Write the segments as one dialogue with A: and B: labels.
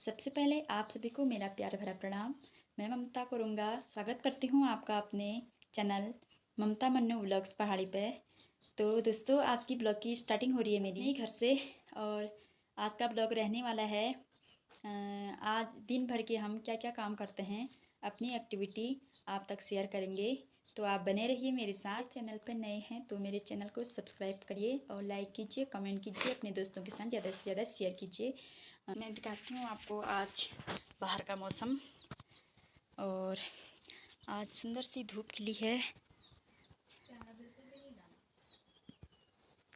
A: सबसे पहले आप सभी को मेरा प्यार भरा प्रणाम। मैं ममता कोरुंगा स्वागत करती हूँ आपका अपने चैनल ममता मन्नू व्लॉग्स पहाड़ी पे। तो दोस्तों, आज की ब्लॉग की स्टार्टिंग हो रही है मेरी घर से। और आज का ब्लॉग रहने वाला है आज दिन भर के हम क्या क्या काम करते हैं, अपनी एक्टिविटी आप तक शेयर करेंगे। तो आप बने रहिए मेरे साथ। चैनल पर नए हैं तो मेरे चैनल को सब्सक्राइब करिए और लाइक कीजिए, कमेंट कीजिए, अपने दोस्तों के साथ ज़्यादा से ज़्यादा शेयर कीजिए। मैं दिखाती हूँ आपको आज बाहर का मौसम। और आज सुंदर सी धूप खिली है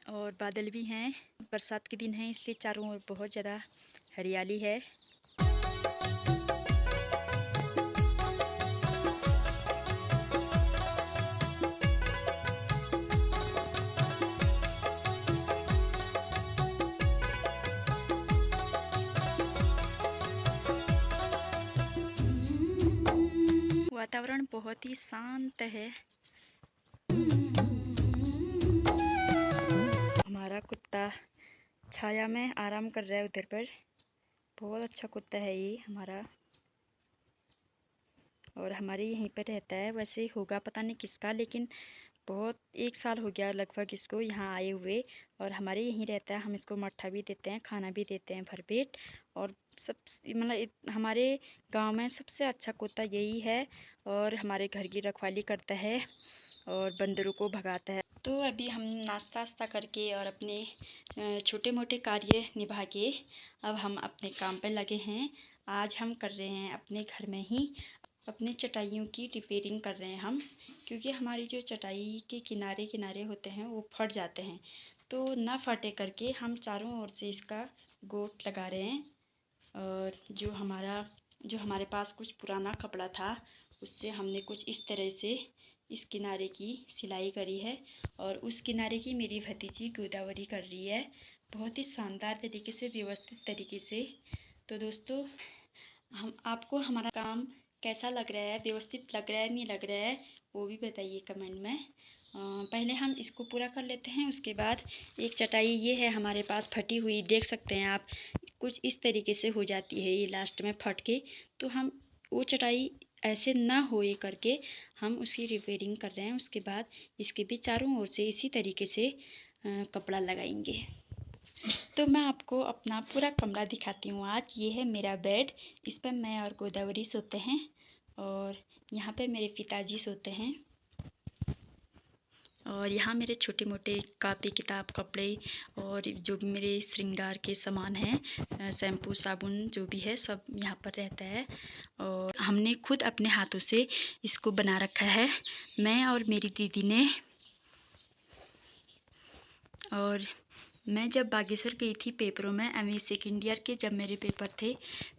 A: और बादल भी हैं। बरसात के दिन है इसलिए चारों ओर बहुत ज़्यादा हरियाली है। वातावरण बहुत ही शांत है। हमारा कुत्ता छाया में आराम कर रहा है उधर पर। बहुत अच्छा कुत्ता है ये हमारा, और हमारे यहीं पर रहता है। वैसे होगा पता नहीं किसका, लेकिन बहुत 1 साल हो गया लगभग इसको यहाँ आए हुए, और हमारे यहीं रहता है। हम इसको मट्ठा भी देते हैं, खाना भी देते हैं भरपेट। और सब मतलब हमारे गांव में सबसे अच्छा कुत्ता यही है, और हमारे घर की रखवाली करता है और बंदरों को भगाता है। तो अभी हम नाश्ता वास्ता करके और अपने छोटे मोटे कार्य निभा के अब हम अपने काम पर लगे हैं। आज हम कर रहे हैं अपने घर में ही अपने चटाइयों की रिपेयरिंग कर रहे हैं हम, क्योंकि हमारी जो चटाई के किनारे किनारे होते हैं वो फट जाते हैं। तो ना फटे करके हम चारों ओर से इसका गोट लगा रहे हैं। और जो हमारे पास कुछ पुराना कपड़ा था उससे हमने कुछ इस तरह से इस किनारे की सिलाई करी है, और उस किनारे की मेरी भतीजी गोदावरी कर रही है, बहुत ही शानदार तरीके से, व्यवस्थित तरीके से। तो दोस्तों, हम आपको हमारा काम कैसा लग रहा है, व्यवस्थित लग रहा है नहीं लग रहा है, वो भी बताइए कमेंट में। पहले हम इसको पूरा कर लेते हैं। उसके बाद एक चटाई ये है हमारे पास फटी हुई, देख सकते हैं आप, कुछ इस तरीके से हो जाती है ये लास्ट में फट के। तो हम वो चटाई ऐसे ना होए करके हम उसकी रिपेयरिंग कर रहे हैं। उसके बाद इसके भी चारों ओर से इसी तरीके से कपड़ा लगाएंगे। तो मैं आपको अपना पूरा कमरा दिखाती हूँ आज। ये है मेरा बेड, इस पर मैं और गोदावरी सोते हैं, और यहाँ पे मेरे पिताजी सोते हैं। और यहाँ मेरे छोटे मोटे कापी किताब कपड़े और जो भी मेरे श्रृंगार के सामान हैं, शैम्पू साबुन जो भी है सब यहाँ पर रहता है। और हमने खुद अपने हाथों से इसको बना रखा है, मैं और मेरी दीदी ने। और मैं जब बागेश्वर गई थी पेपरों में, एमए सेकेंड ईयर के जब मेरे पेपर थे,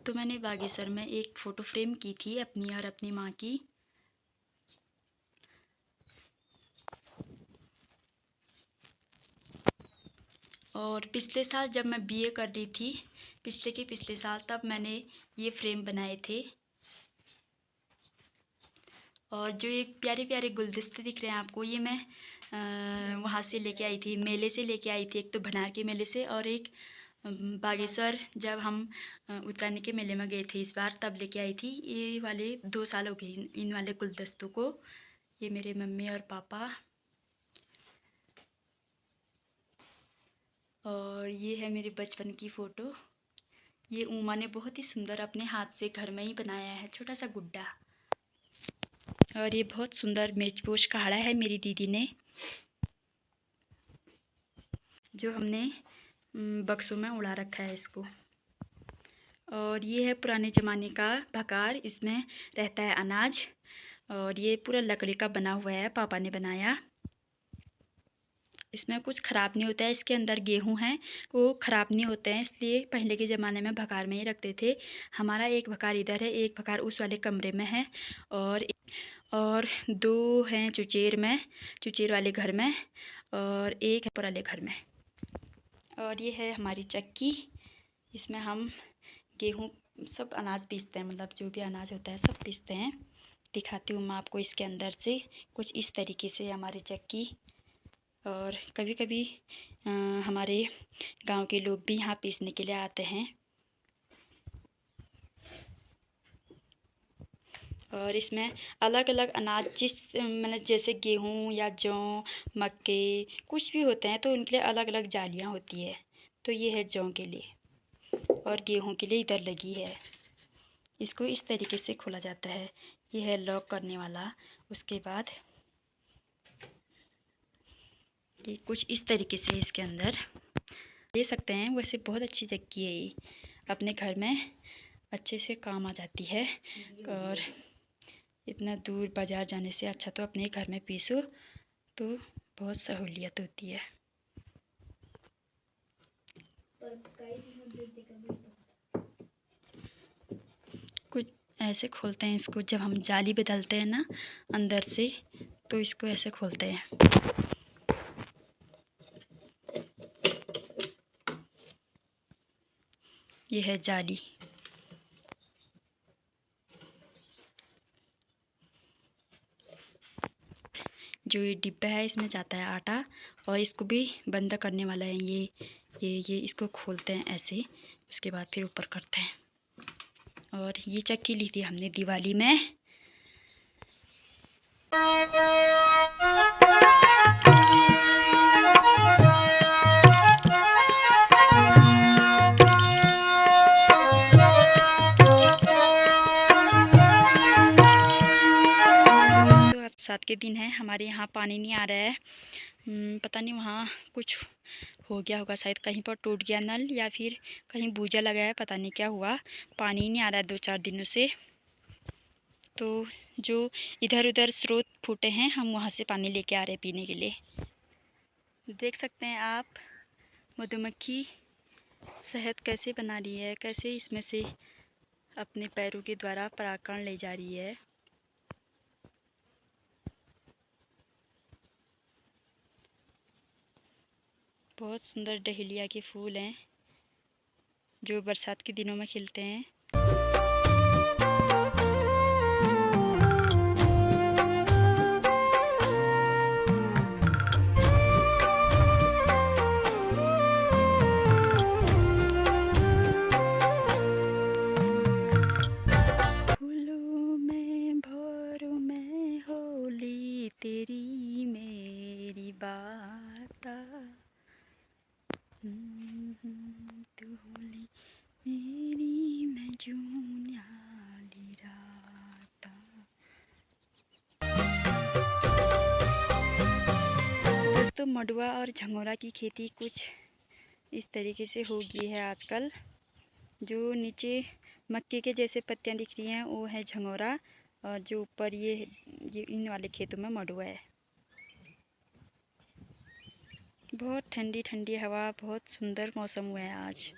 A: तो मैंने बागेश्वर में एक फ़ोटो फ्रेम की थी अपनी और अपनी माँ की। और पिछले साल जब मैं बीए कर रही थी, पिछले साल, तब मैंने ये फ्रेम बनाए थे। और जो एक प्यारे प्यारे गुलदस्ते दिख रहे हैं आपको, ये मैं वहाँ से लेके आई थी, मेले से लेके आई थी। एक तो भनार के मेले से, और एक बागेश्वर जब हम उत्तरायणी के मेले में गए थे इस बार, तब लेके आई थी। ये वाले 2 साल हो गए इन वाले गुलदस्तों को। ये मेरे मम्मी और पापा, और ये है मेरे बचपन की फ़ोटो। ये उमा ने बहुत ही सुंदर अपने हाथ से घर में ही बनाया है, छोटा सा गुड्डा। और ये बहुत सुंदर मेजपोश कहाड़ा है मेरी दीदी ने, जो हमने बक्सों में उड़ा रखा है इसको। और ये है पुराने ज़माने का भकार, इसमें रहता है अनाज। और ये पूरा लकड़ी का बना हुआ है, पापा ने बनाया। इसमें कुछ ख़राब नहीं होता है, इसके अंदर गेहूं हैं वो ख़राब नहीं होते हैं, इसलिए पहले के ज़माने में भकार में ही रखते थे। हमारा एक भकार इधर है, एक भकार उस वाले कमरे में है, और 2 हैं चुचेर में, चुचेर वाले घर में, और एक है पुराले घर में। और ये है हमारी चक्की, इसमें हम गेहूँ सब अनाज पीसते हैं, मतलब जो भी अनाज होता है सब पीसते हैं। दिखाती हूँ मैं आपको इसके अंदर से, कुछ इस तरीके से हमारी चक्की। और कभी कभी हमारे गांव के लोग भी यहाँ पीसने के लिए आते हैं। और इसमें अलग अलग अनाज मतलब जैसे गेहूँ या जौ, मक्के कुछ भी होते हैं तो उनके लिए अलग अलग जालियाँ होती है। तो ये है जौ के लिए और गेहूँ के लिए इधर लगी है। इसको इस तरीके से खोला जाता है। ये है लॉक करने वाला। उसके बाद ये कुछ इस तरीके से इसके अंदर ले सकते हैं। वैसे बहुत अच्छी चक्की है ये, अपने घर में अच्छे से काम आ जाती है। और इतना दूर बाज़ार जाने से अच्छा तो अपने घर में पीसो तो बहुत सहूलियत होती है। कुछ ऐसे खोलते हैं इसको, जब हम जाली बदलते हैं ना अंदर से, तो इसको ऐसे खोलते हैं। ये है जाली। जो ये डिब्बा है इसमें जाता है आटा और इसको भी बंद करने वाला है। ये इसको खोलते हैं ऐसे, उसके बाद फिर ऊपर करते हैं। और ये चक्की ली थी हमने दिवाली में। साथ के दिन है, हमारे यहाँ पानी नहीं आ रहा है। पता नहीं वहाँ कुछ हो गया होगा, शायद कहीं पर टूट गया नल या फिर कहीं बूझा लगा है, पता नहीं क्या हुआ। पानी नहीं आ रहा है 2-4 दिनों से। तो जो इधर उधर स्रोत फूटे हैं हम वहाँ से पानी लेके आ रहे हैं पीने के लिए। देख सकते हैं आप मधुमक्खी शहद कैसे बना रही है, कैसे इसमें से अपने पैरों के द्वारा परागकण ले जा रही है। बहुत सुंदर डहेलिया के फूल हैं जो बरसात के दिनों में खिलते हैं। फूलों में भौरों में होली तेरी मेरी बात, तू होली मेरी मैं जून्याली रात। दोस्तों मडुआ और झंगोरा की खेती कुछ इस तरीके से हो गई है आजकल। जो नीचे मक्के के जैसे पत्तियां दिख रही हैं वो है झंगोरा, और जो ऊपर ये इन वाले खेतों में मडुआ है। बहुत ठंडी ठंडी हवा, बहुत सुंदर मौसम हुआ है आज।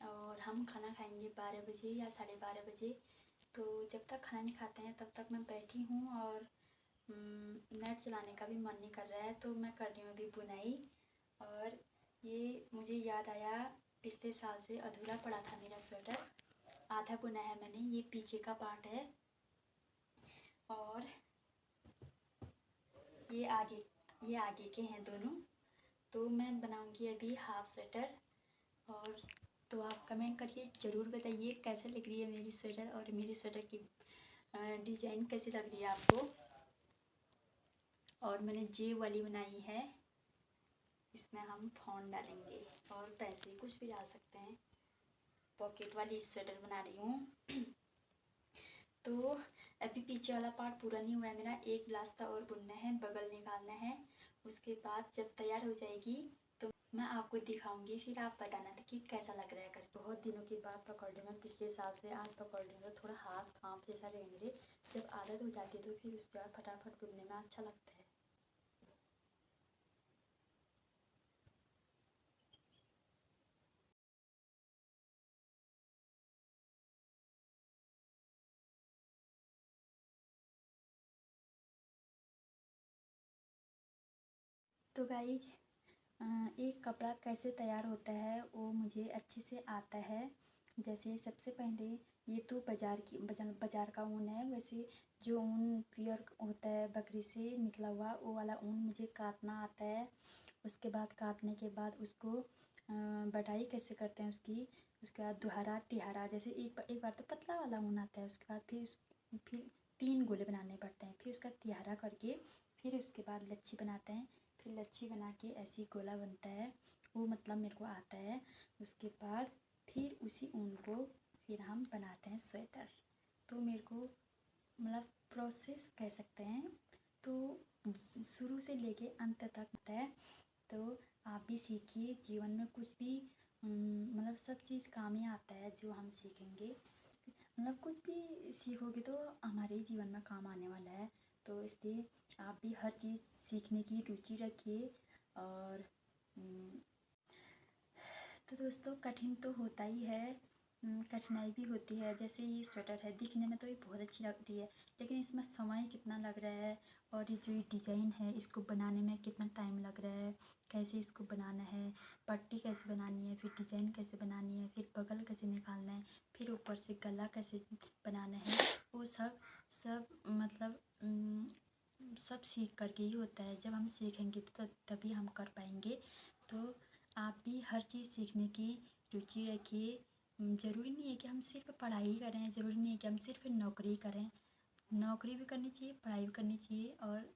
A: और हम खाना खाएंगे 12 बजे या 12:30 बजे। तो जब तक खाना नहीं खाते हैं तब तक मैं बैठी हूँ और नेट चलाने का भी मन नहीं कर रहा है, तो मैं कर रही हूँ अभी बुनाई। और ये मुझे याद आया, पिछले साल से अधूरा पड़ा था मेरा स्वेटर, आधा बुना है मैंने, ये पीछे का पार्ट है और ये आगे के हैं दोनों। तो मैं बनाऊंगी अभी हाफ स्वेटर। और तो आप कमेंट करके ज़रूर बताइए कैसे लग रही है मेरी स्वेटर, और मेरी स्वेटर की डिज़ाइन कैसी लग रही है आपको। और मैंने जे वाली बनाई है, इसमें हम फॉन्ट डालेंगे और पैसे कुछ भी डाल सकते हैं। पॉकेट वाली स्वेटर बना रही हूँ। तो अभी पीछे वाला पार्ट पूरा नहीं हुआ है मेरा, एक ब्लाउज था और बुनना है, बगल निकालना है। उसके बाद जब तैयार हो जाएगी तो मैं आपको दिखाऊंगी, फिर आप बताना था कि कैसा लग रहा है कर। बहुत दिनों के बाद पकड़ रही हूँ मैं, पिछले साल से आज पकड़ रही हूँ, थोड़ा हाथ कांप जैसा रहे मेरे। जब आदत हो जाती है तो फिर उसके बाद फटाफट बुनने में अच्छा लगता है। तो गाइज, एक कपड़ा कैसे तैयार होता है वो मुझे अच्छे से आता है। जैसे सबसे पहले ये तो बाज़ार का ऊन है, वैसे जो ऊन प्योर होता है बकरी से निकला हुआ, वो वाला ऊन मुझे काटना आता है। उसके बाद काटने के बाद उसको बटाई कैसे करते हैं उसकी, उसके बाद दुहारा तिहारा, जैसे एक बार तो पतला वाला ऊन आता है, उसके बाद फिर 3 गोले बनाने पड़ते हैं, फिर उसका तिहारा करके फिर उसके बाद लच्छी बनाते हैं, फिर लच्छी बना के ऐसी गोला बनता है, वो मतलब मेरे को आता है। उसके बाद फिर उसी ऊन को फिर हम बनाते हैं स्वेटर। तो मेरे को मतलब प्रोसेस कह सकते हैं, तो शुरू से लेके अंत तक होता है। तो आप भी सीखिए, जीवन में कुछ भी मतलब सब चीज़ काम ही आता है जो हम सीखेंगे। मतलब कुछ भी सीखोगे तो हमारे जीवन में काम आने वाला है। तो इसलिए आप भी हर चीज़ सीखने की रुचि रखिए। और तो दोस्तों, कठिन तो होता ही है, कठिनाई भी होती है। जैसे ये स्वेटर है, दिखने में तो ये बहुत अच्छी लग रही है, लेकिन इसमें समय कितना लग रहा है, और ये जो ये डिज़ाइन है इसको बनाने में कितना टाइम लग रहा है, कैसे इसको बनाना है, पट्टी कैसे बनानी है, फिर डिज़ाइन कैसे बनानी है, फिर बगल कैसे निकालना है, फिर ऊपर से गला कैसे बनाना है, वो सब मतलब सब सीख करके ही होता है। जब हम सीखेंगे तो तभी हम कर पाएंगे। तो आप भी हर चीज़ सीखने की रुचि रखिए। ज़रूरी नहीं है कि हम सिर्फ पढ़ाई करें, ज़रूरी नहीं है कि हम सिर्फ नौकरी करें। नौकरी भी करनी चाहिए, पढ़ाई भी करनी चाहिए, और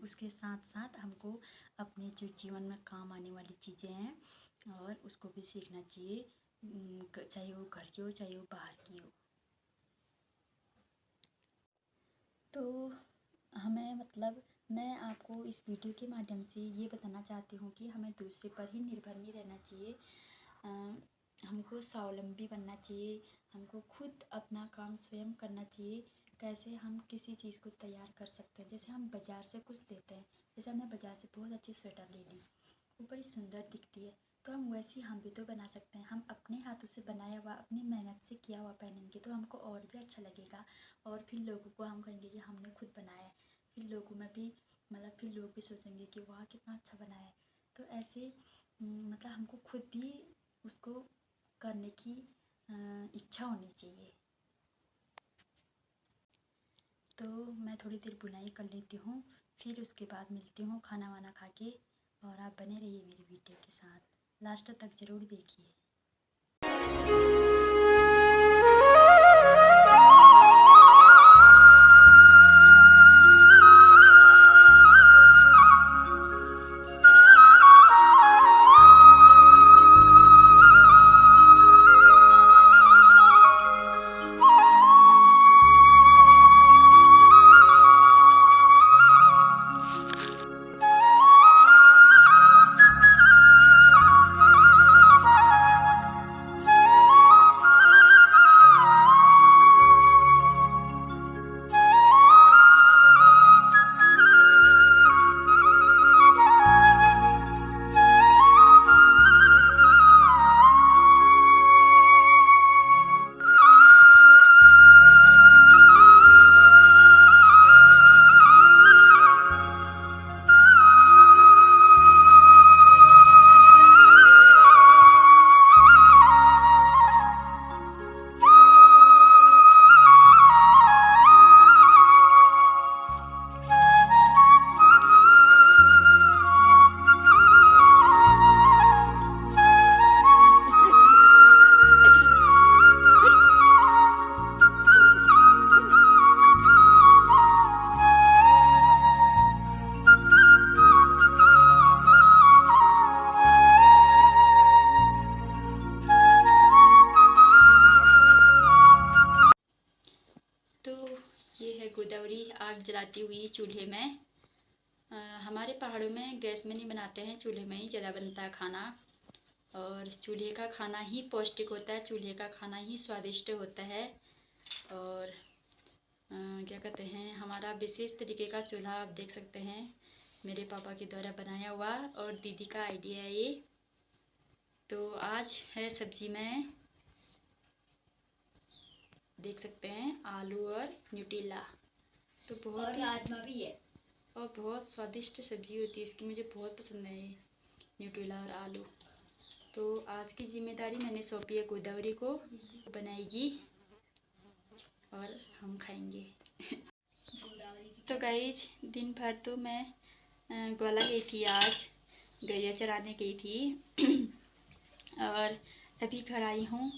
A: उसके साथ साथ हमको अपने जो जीवन में काम आने वाली चीज़ें हैं और उसको भी सीखना चाहिए, चाहे वो घर की हो चाहे वो बाहर की हो। तो हमें मतलब मैं आपको इस वीडियो के माध्यम से ये बताना चाहती हूँ कि हमें दूसरे पर ही निर्भर नहीं रहना चाहिए। हमको स्वावलंबी बनना चाहिए, हमको खुद अपना काम स्वयं करना चाहिए। कैसे हम किसी चीज़ को तैयार कर सकते हैं, जैसे हम बाज़ार से कुछ लेते हैं, जैसे हमने बाज़ार से बहुत अच्छी स्वेटर ले ली, वो बड़ी सुंदर दिखती है, तो हम वैसे हम भी तो बना सकते हैं। हम अपने हाथों से बनाया हुआ, अपनी मेहनत से किया हुआ पहनेंगे तो हमको और भी अच्छा लगेगा, और फिर लोगों को हम कहेंगे कि हमने खुद बनाया है, फिर लोगों में भी मतलब फिर लोग भी सोचेंगे कि वाह कितना अच्छा बना है। तो ऐसे मतलब हमको खुद भी उसको करने की इच्छा होनी चाहिए। तो मैं थोड़ी देर बुनाई कर लेती हूँ, फिर उसके बाद मिलती हूँ खाना वाना खा के। और आप बने रहिए मेरी वीडियो के साथ, लास्ट तक ज़रूर देखिए। आग जलाती हुई चूल्हे में। हमारे पहाड़ों में गैस में नहीं बनाते हैं, चूल्हे में ही ज़्यादा बनता है खाना। और चूल्हे का खाना ही पौष्टिक होता है, चूल्हे का खाना ही स्वादिष्ट होता है। और क्या कहते हैं, हमारा विशेष तरीके का चूल्हा आप देख सकते हैं, मेरे पापा के द्वारा बनाया हुआ और दीदी का आइडिया है ये। तो आज है सब्जी में, देख सकते हैं, आलू और न्यूटेला। तो बहुत
B: और राजमा भी है
A: और बहुत स्वादिष्ट सब्जी होती है इसकी, मुझे बहुत पसंद है ये न्यूटेला और आलू। तो आज की जिम्मेदारी मैंने सौंपी है गोदावरी को, बनाएगी और हम खाएंगे। तो गाइस, दिन भर तो मैं ग्वाला गई थी, आज गैया चराने गई थी और अभी घर आई हूँ।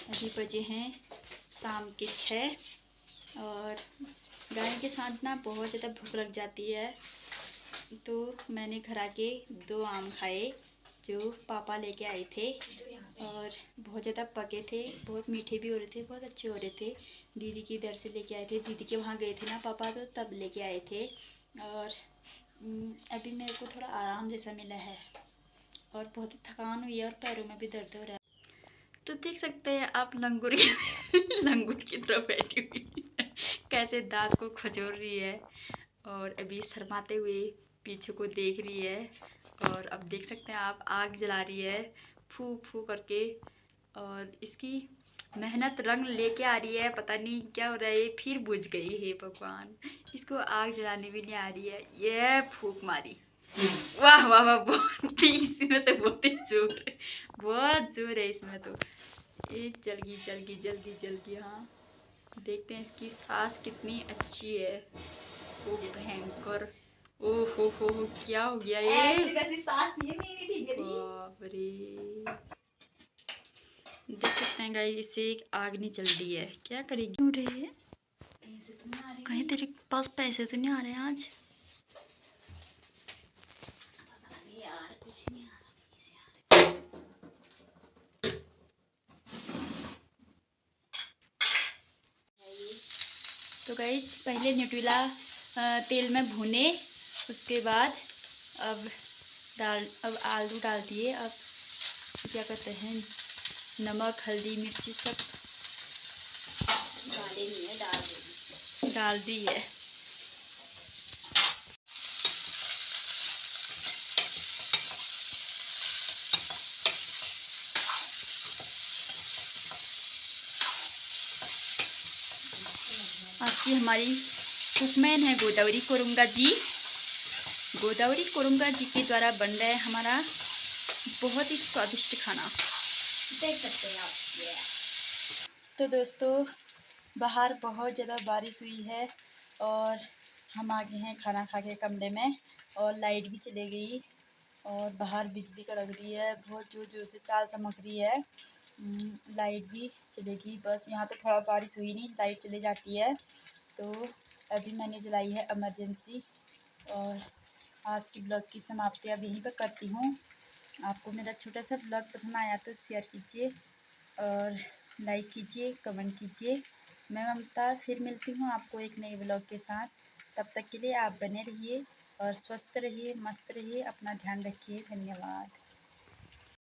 A: अभी बजे हैं शाम के 6 और गाय के साथ ना बहुत ज़्यादा भूख लग जाती है। तो मैंने घर आके 2 आम खाए जो पापा लेके आए थे और बहुत ज़्यादा पके थे, बहुत मीठे भी हो रहे थे, बहुत अच्छे हो रहे थे। दीदी की इधर से लेके आए थे, दीदी के वहाँ गए थे ना पापा, तो तब लेके आए थे। और अभी मेरे को थोड़ा आराम जैसा मिला है और बहुत ही थकान हुई है और पैरों में भी दर्द हो रहा है। तो देख सकते हैं आप लंगूर लंगूर की तरह बैठी हुई है, कैसे दांत को खजोर रही है और अभी शर्माते हुए पीछे को देख रही है। और अब देख सकते हैं आप, आग जला रही है फू फू करके और इसकी मेहनत रंग लेके आ रही है। पता नहीं क्या हो रहा है, ये फिर बुझ गई है भगवान, इसको आग जलाने भी नहीं आ रही है। ये फूक मारी, वाह वाह वाह, बहुत ही इसमें तो बहुत ही जोर है, बहुत जोर है इसमें तो। ये जल गई जल गई जल गई जल गई। हाँ, देखते हैं इसकी सांस कितनी अच्छी है। ओ भयंकर, ओ हो, क्या हो गया ये?
B: ऐसी सांस नहीं है मेरी, ठीक है जी।
A: बाप रे, देख सकते हैं गाइस, इससे एक आग नहीं चल रही है, क्या करेगी? क्यों रे,
B: पैसे तो नहीं आ रहे
A: कहीं तेरे पास पैसे तो नहीं आ रहे हैं आज?
B: पता नहीं यार, कुछ नहीं आ रहा।
A: तो गाइस, पहले न्यूट्रेला तेल में भुने, उसके बाद अब आलू डाल दिए। अब क्या कहते हैं, नमक हल्दी मिर्ची सब
B: डाले नहीं है,
A: डाल दी है। आज की हमारी कुकमैन है गोदावरी कोरुंगा जी। गोदावरी कोरुंगा जी के द्वारा बन रहा है हमारा बहुत ही स्वादिष्ट खाना,
B: देख सकते हैं आप।
A: तो दोस्तों, बाहर बहुत ज़्यादा बारिश हुई है और हम आ गए हैं खाना खा के कमरे में और लाइट भी चली गई और बाहर बिजली कड़क रही है, बहुत जोर जोर से चाल चमक रही है। लाइट भी चलेगी, बस यहाँ तो थोड़ा बारिश हुई नहीं, लाइट चली जाती है। तो अभी मैंने जलाई है इमरजेंसी और आज की ब्लॉग की समाप्ति अब यहीं पर करती हूँ। आपको मेरा छोटा सा ब्लॉग पसंद आया तो शेयर कीजिए और लाइक कीजिए, कमेंट कीजिए। मैं ममता फिर मिलती हूँ आपको एक नए ब्लॉग के साथ। तब तक के लिए आप बने रहिए और स्वस्थ रहिए, मस्त रहिए, अपना ध्यान रखिए। धन्यवाद।